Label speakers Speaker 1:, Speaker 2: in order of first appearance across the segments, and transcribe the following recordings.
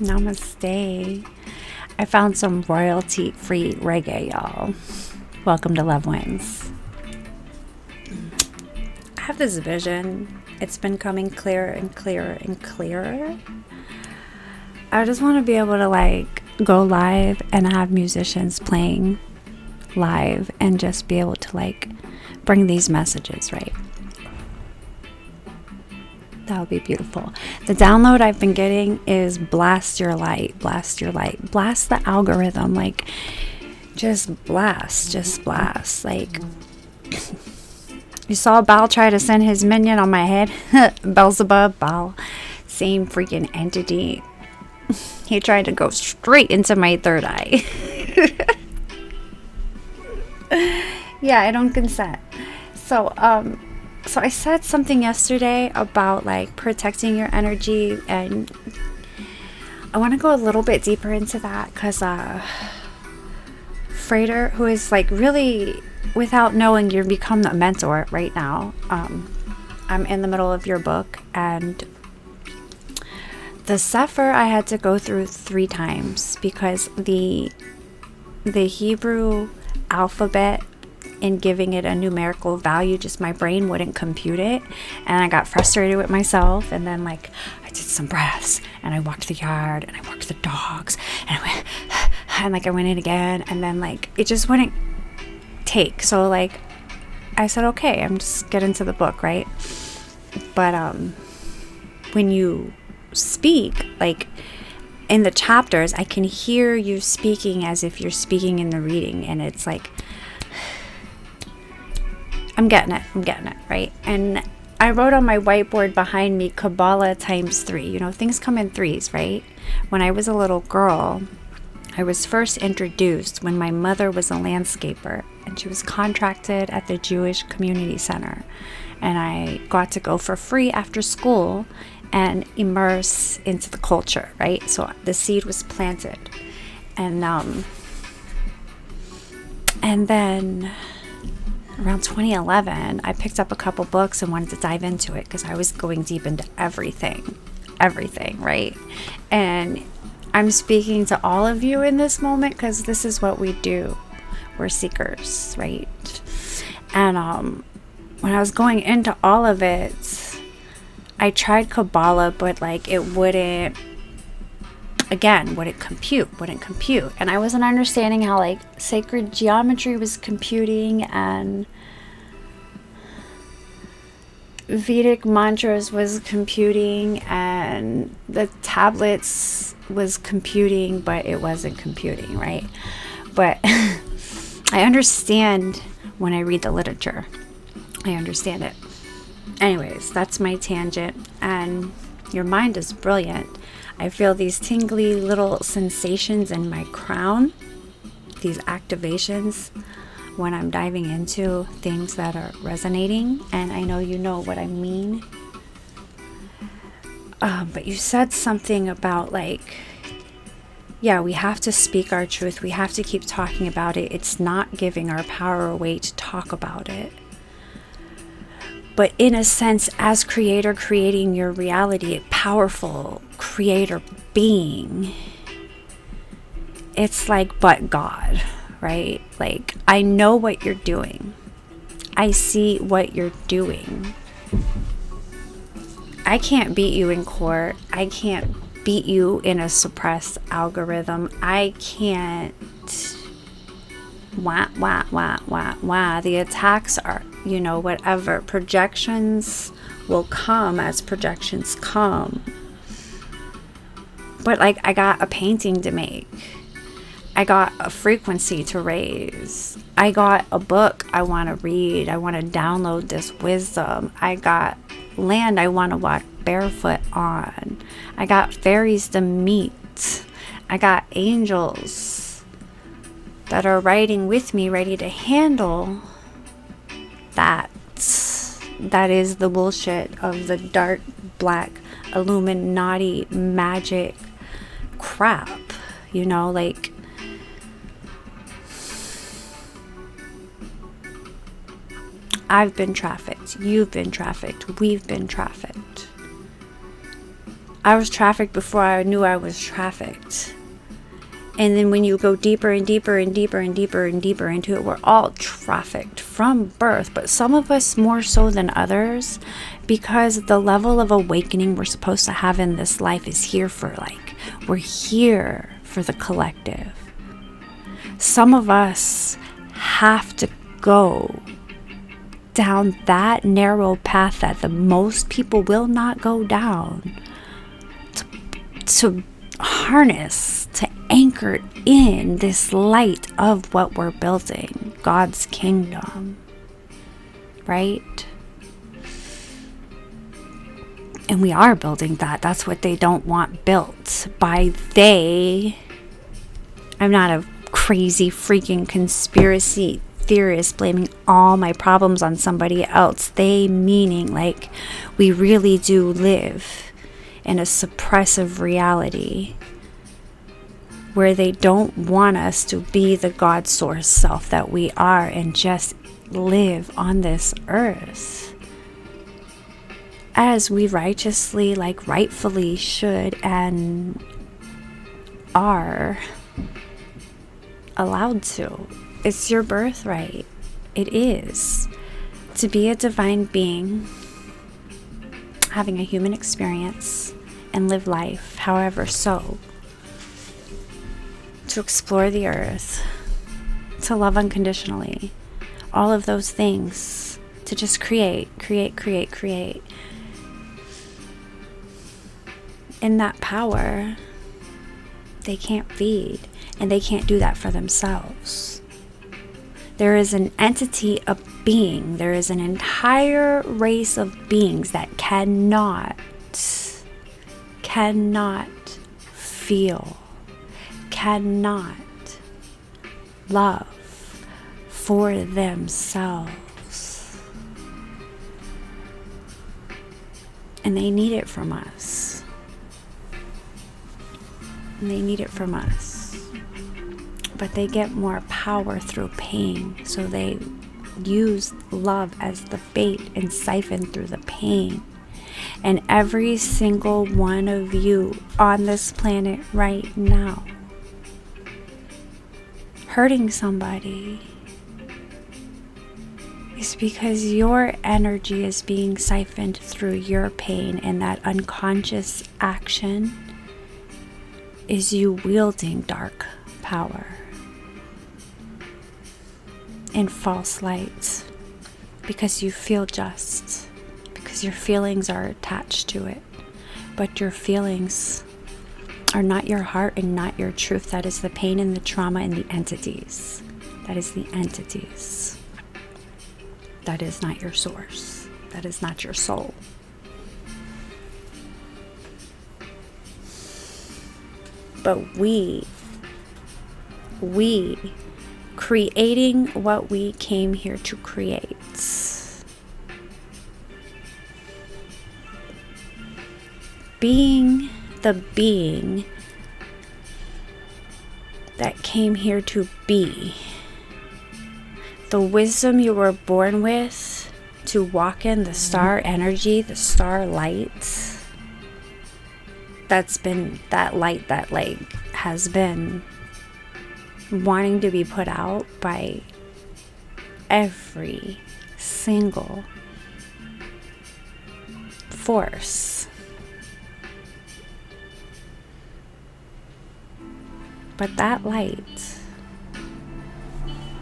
Speaker 1: Namaste. I found some royalty-free reggae, y'all. Welcome to Love Wins. I have this vision. It's been coming clearer and clearer and clearer. I just want to be able to go live and have musicians playing live and just be able to bring these messages, right? That would be beautiful. The download I've been getting is blast your light, blast your light, blast the algorithm, just blast. You saw Baal try to send his minion on my head. Beelzebub, Baal, same freaking entity. He tried to go straight into my third eye. Yeah, I don't consent. So I said something yesterday about protecting your energy, and I want to go a little bit deeper into that because Frater, who is really, without knowing, you've become a mentor right now. I'm in the middle of your book, and the Sefer I had to go through 3 times because the Hebrew alphabet, in giving it a numerical value, just my brain wouldn't compute it, and I got frustrated with myself. And then I did some breaths, and I walked the yard, and I walked the dogs, and I went and I went in again, and then it just wouldn't take. So I said, okay, I'm just getting to the book, right? But when you speak, in the chapters, I can hear you speaking as if you're speaking in the reading, and it's I'm getting it, right? And I wrote on my whiteboard behind me, Qabalah times 3. Things come in threes, right? When I was a little girl, I was first introduced when my mother was a landscaper, and she was contracted at the Jewish Community Center. And I got to go for free after school and immerse into the culture, right? So the seed was planted. And then around 2011, I picked up a couple books and wanted to dive into it because I was going deep into everything, right? And I'm speaking to all of you in this moment because this is what we do. We're seekers, right? And when I was going into all of it, I tried Kabbalah, but it wouldn't compute. And I wasn't understanding how sacred geometry was computing, and Vedic mantras was computing, and the tablets was computing, but it wasn't computing, right? But I understand when I read the literature. I understand it. Anyways, that's my tangent, and your mind is brilliant. I feel these tingly little sensations in my crown, these activations when I'm diving into things that are resonating, and I know you know what I mean. But you said something about we have to speak our truth. We have to keep talking about it. It's not giving our power away to talk about it. But in a sense, as creator creating your reality, a powerful creator being, it's but God, right? I know what you're doing. I see what you're doing. I can't beat you in court. I can't beat you in a suppressed algorithm. I can't the attacks are, whatever. Projections will come as projections come. But I got a painting to make. I got a frequency to raise. I got a book I want to read. I want to download this wisdom. I got land I want to walk barefoot on. I got fairies to meet. I got angels that are riding with me, ready to handle that. That is the bullshit of the dark, black, Illuminati magic crap. I've been trafficked. You've been trafficked. We've been trafficked. I was trafficked before I knew I was trafficked. And then when you go deeper and deeper and deeper and deeper and deeper into it, we're all trafficked from birth, but some of us more so than others, because the level of awakening we're supposed to have in this life is here for, like, we're here for the collective. Some of us have to go down that narrow path that the most people will not go down to harness, to anchor in this light of what we're building, God's kingdom, right? And we are building that. That's what they don't want built. By they, I'm not a crazy freaking conspiracy theorist blaming all my problems on somebody else. They meaning, like, we really do live in a suppressive reality where they don't want us to be the God source self that we are and just live on this earth as we righteously, like, rightfully should and are allowed to. It's your birthright. It is to be a divine being, having a human experience and live life however so, to explore the earth, to love unconditionally, all of those things, to just create. In that power, they can't feed, and they can't do that for themselves. There is an entity of being, there is an entire race of beings that cannot feel, cannot love for themselves. And they need it from us. And they need it from us. But they get more power through pain. So they use love as the bait and siphon through the pain. And every single one of you on this planet right now, hurting somebody, is because your energy is being siphoned through your pain, and that unconscious action is you wielding dark power in false light because you feel just, because your feelings are attached to it, but your feelings are not your heart and not your truth. That is the pain and the trauma and the entities. That is the entities. That is not your source. That is not your soul. But we creating what we came here to create, being the being that came here to be, the wisdom you were born with to walk in the star energy, the star light, that's been that light that, like, has been wanting to be put out by every single force. But that light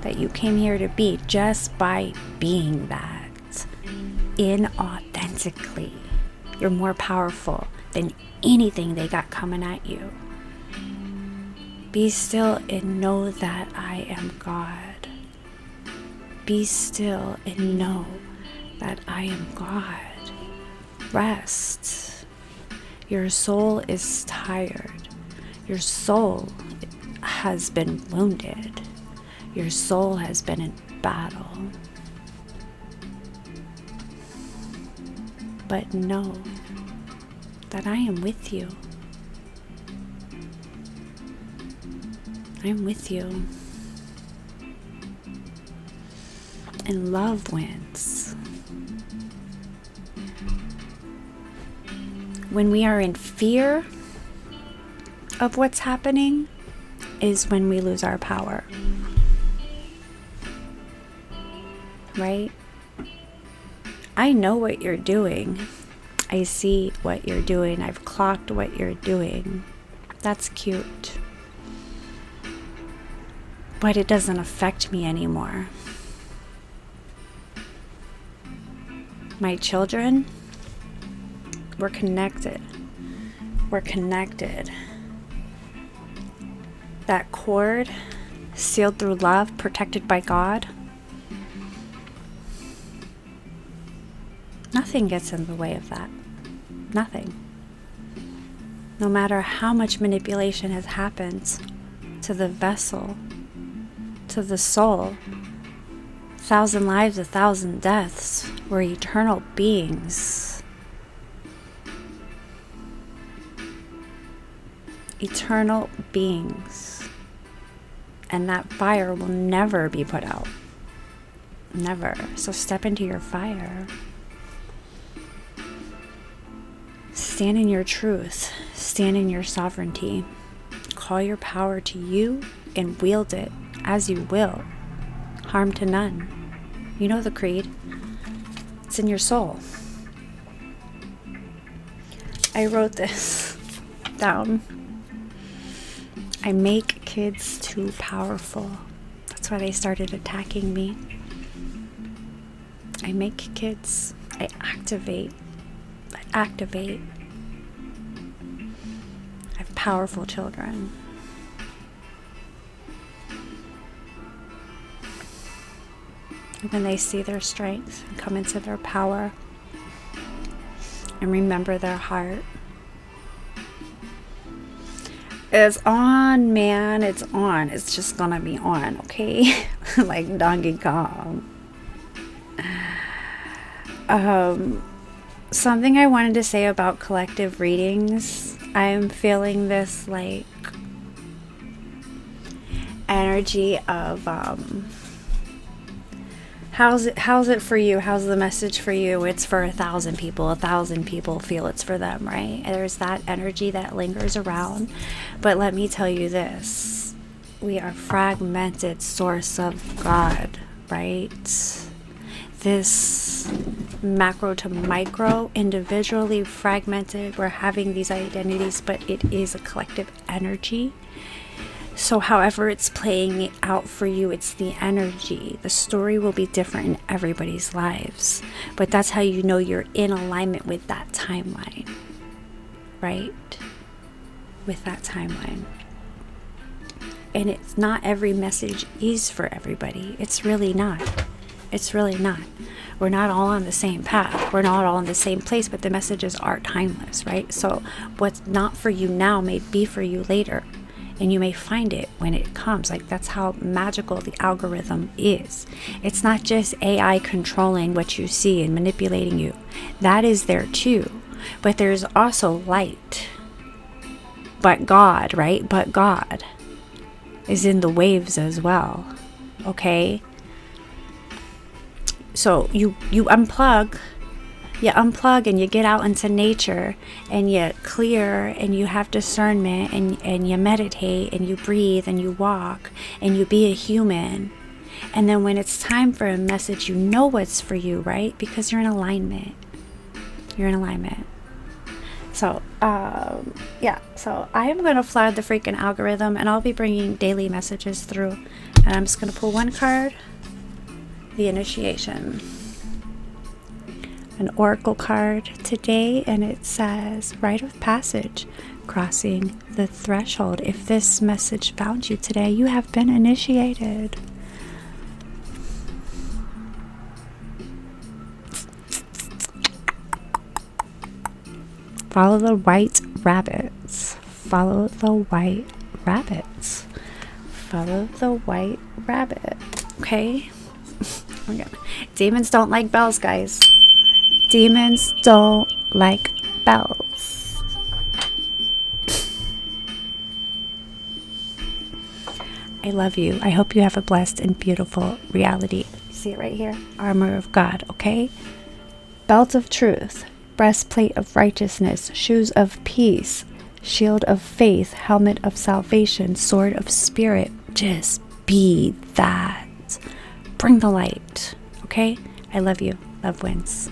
Speaker 1: that you came here to be, just by being that inauthentically, you're more powerful than anything they got coming at you. Be still and know that I am God. Be still and know that I am God. Rest. Your soul is tired. Your soul has been wounded. Your soul has been in battle. But know that I am with you. I'm with you. And love wins. When we are in fear of what's happening is when we lose our power. Right? I know what you're doing. I see what you're doing. I've clocked what you're doing. That's cute. But it doesn't affect me anymore. My children, we're connected. We're connected. That cord, sealed through love, protected by God, nothing gets in the way of that. Nothing. No matter how much manipulation has happened to the vessel, to the soul, 1,000 lives, 1,000 deaths, we're eternal beings. Eternal beings. And that fire will never be put out. Never. So step into your fire. Stand in your truth. Stand in your sovereignty. Call your power to you and wield it as you will. Harm to none. You know the creed. It's in your soul. I wrote this down. I make kids too powerful. That's why they started attacking me. I make kids. I activate. I have powerful children. And when they see their strength and come into their power and remember their heart, it's on, man. It's on. It's just gonna be on, okay? Like Donkey Kong. Something I wanted to say about collective readings. I'm feeling this like energy of how's it for you? How's the message for you? It's for 1,000 people. 1,000 people feel it's for them, right? And there's that energy that lingers around. But let me tell you this. We are fragmented source of God, right? This macro to micro, individually fragmented. We're having these identities, but it is a collective energy. So however it's playing out for you, it's the energy. The story will be different in everybody's lives. But that's how you know you're in alignment with that timeline. Right? With that timeline. And it's not every message is for everybody. It's really not. It's really not. We're not all on the same path. We're not all in the same place, but the messages are timeless, right? So what's not for you now may be for you later. And you may find it when it comes. Like, that's how magical the algorithm is. It's not just AI controlling what you see and manipulating you. That is there too. But there's also light. But God, right? But God is in the waves as well. Okay? So you unplug and you get out into nature and you clear and you have discernment and you meditate and you breathe and you walk and you be a human. And then when it's time for a message, you know what's for you, right? Because you're in alignment. You're in alignment. So, so I am going to flag the freaking algorithm and I'll be bringing daily messages through. And I'm just going to pull one card. The initiation. An oracle card today, and it says rite of passage, crossing the threshold. If this message found you today, you have been initiated. Follow the white rabbits. Follow the white rabbits. Follow the white rabbit. Okay? Okay. Demons don't like bells, guys. Demons don't like bells. I love you. I hope you have a blessed and beautiful reality. See it right here? Armor of God, okay? Belt of truth. breastplate of righteousness, shoes of peace, shield of faith, helmet of salvation, sword of spirit. Just be that. Bring the light. Okay? I love you. Love wins.